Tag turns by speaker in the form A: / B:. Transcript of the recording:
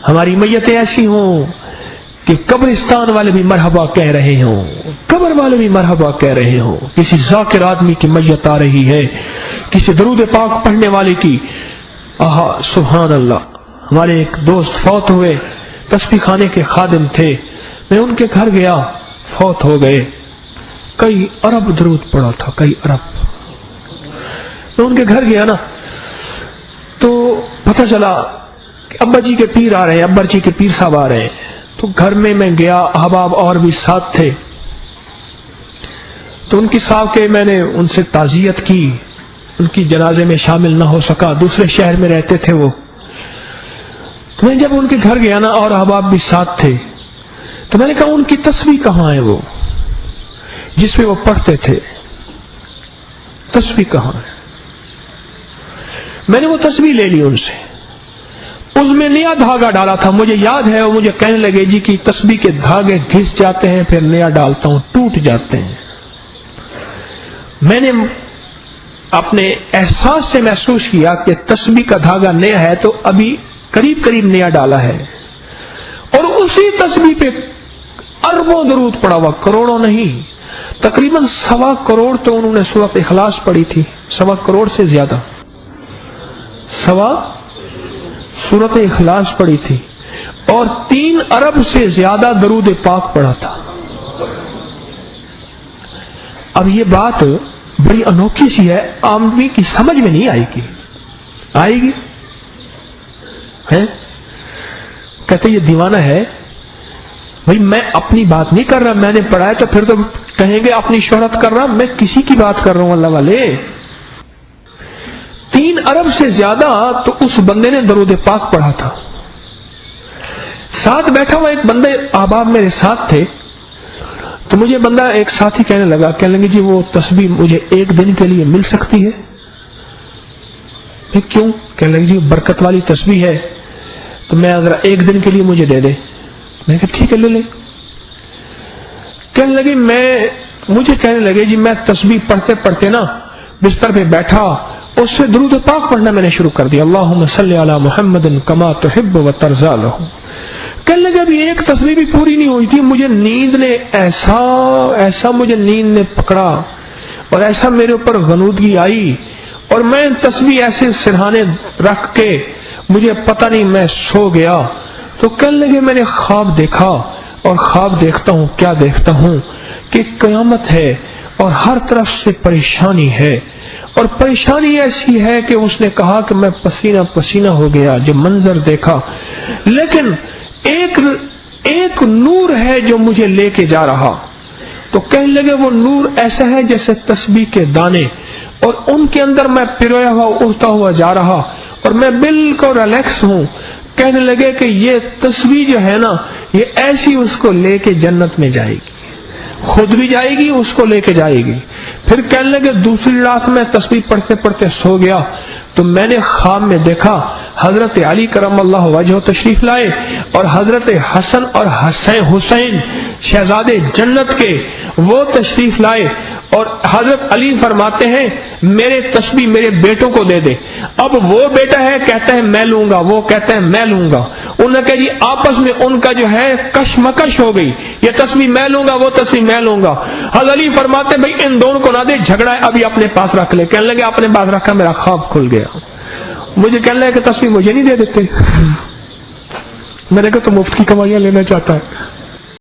A: ہماری میتیں ایسی ہوں کہ قبرستان والے بھی مرحبا کہہ رہے ہوں، قبر والے بھی مرحبا کہہ رہے ہوں. کسی ذاکر آدمی کی میت آ رہی ہے، کسی درود پاک پڑھنے والے کی. آہا سبحان اللہ. ہمارے ایک دوست فوت ہوئے، تسبیح خانے کے خادم تھے. میں ان کے گھر گیا، فوت ہو گئے. کئی ارب درود پڑا تھا، کئی ارب. میں ان کے گھر گیا نا تو پتہ چلا کہ ابا جی کے پیر آ رہے ہیں، ابا جی کے پیر صاحب آ رہے ہیں. تو گھر میں گیا، احباب اور بھی ساتھ تھے. تو ان کی صاحب کے میں نے ان سے تعزیت کی، ان کی جنازے میں شامل نہ ہو سکا، دوسرے شہر میں رہتے تھے وہ. تو میں جب ان کے گھر گیا نا اور احباب بھی ساتھ تھے تو میں نے کہا ان کی تسبیح کہاں ہے وہ جس میں وہ پڑھتے تھے؟ تسبیح کہاں ہے؟ میں نے وہ تسبیح لے لی ان سے، اس میں نیا دھاگا ڈالا تھا. مجھے یاد ہے وہ مجھے کہنے لگے جی کہ تسبیح کے دھاگے گھس جاتے ہیں، پھر نیا ڈالتا ہوں ٹوٹ جاتے ہیں. میں نے اپنے احساس سے محسوس کیا کہ تسبیح کا دھاگا نیا ہے تو ابھی قریب قریب نیا ڈالا ہے، اور اسی تسبیح پہ اربوں درود پڑا ہوا، کروڑوں نہیں، تقریباً 1.25 کروڑ تو انہوں نے سورۃ اخلاص پڑھی تھی، 1.25 کروڑ سے زیادہ، 1.25 سورۃ اخلاص پڑھی تھی، اور 3 ارب سے زیادہ درود پاک پڑھا تھا. اب یہ بات بڑی انوکھی سی ہے، آدمی کی سمجھ میں نہیں آئے گی. آئے گی؟ کہتے یہ دیوانہ ہے. بھئی میں اپنی بات نہیں کر رہا، میں نے پڑھا ہے تو پھر تو کہیں گے اپنی شہرت کر رہا. میں کسی کی بات کر رہا ہوں اللہ والے. 3 ارب سے زیادہ تو اس بندے نے درود پاک پڑھا تھا. ساتھ بیٹھا ہوا ایک بندے احباب میرے ساتھ تھے، تو مجھے بندہ ایک ساتھی کہنے لگے جی وہ تسبیح مجھے 1 دن کے لیے مل سکتی ہے؟ کیوں؟ کہنے لگے جی برکت والی تسبیح ہے تو میں اگر 1 دن کے لیے مجھے دے دے. میں کہا ٹھیک ہے لے لے. کہنے لگے جی میں تسبیح پڑھتے پڑھتے نا بستر پہ بیٹھا، اس سے درود پاک پڑھنا میں نے شروع کر دیا، اللہم صلی علی محمد کما تحب و ترضی لہ. کہنے لگے ابھی ایک تسبیح بھی پوری نہیں ہوئی تھی، مجھے نیند نے ایسا مجھے نیند نے پکڑا اور ایسا میرے اوپر غنودگی آئی، اور میں تسبیح ایسے سرہانے رکھ کے مجھے پتہ نہیں میں سو گیا. تو کہنے لگے میں نے خواب دیکھا، اور خواب دیکھتا ہوں کیا دیکھتا ہوں کہ قیامت ہے اور ہر طرف سے پریشانی ہے، اور پریشانی ایسی ہے کہ اس نے کہا کہ میں پسینہ پسینہ ہو گیا جب منظر دیکھا، لیکن ایک نور ہے جو مجھے لے کے جا رہا. تو کہنے لگے وہ نور ایسا ہے جیسے تسبیح کے دانے، اور ان کے اندر میں پرویا ہوا اڑتا ہوا جا رہا، اور میں بالکل ریلیکس ہوں. کہنے لگے کہ یہ تسبیح جو ہے نا یہ ایسی اس کو لے کے جنت میں جائے گی، خود بھی جائے گی، اس کو لے کے جائے گی. پھر کہنے لگے دوسری رات میں تسبیح پڑھتے پڑھتے سو گیا، تو میں نے خواب میں دیکھا حضرت علی کرم اللہ وجہ تشریف لائے، اور حضرت حسن اور حسین شہزادے جنت کے وہ تشریف لائے، اور حضرت علی فرماتے ہیں میرے تسبیح میرے بیٹوں کو دے دے. اب وہ بیٹا ہے کہتا ہے میں لوں گا، وہ کہتا ہے میں لوں گا. انہوں نے کہا جی آپس میں ان کا جو ہے کشمکش ہو گئی، یہ تسبیح میں لوں گا، وہ تسبیح میں لوں گا. حضرت علی فرماتے ہیں بھائی ان دونوں کو نہ دے، جھگڑا ہے ابھی اپنے پاس رکھ لے. کہنے لگے اپنے پاس رکھا، میرا خواب کھل گیا. مجھے کہنے لگے کہ تسبیح مجھے نہیں دے دیتے. میں نے کہا تو مفت کی کمائیاں لینا چاہتا ہے.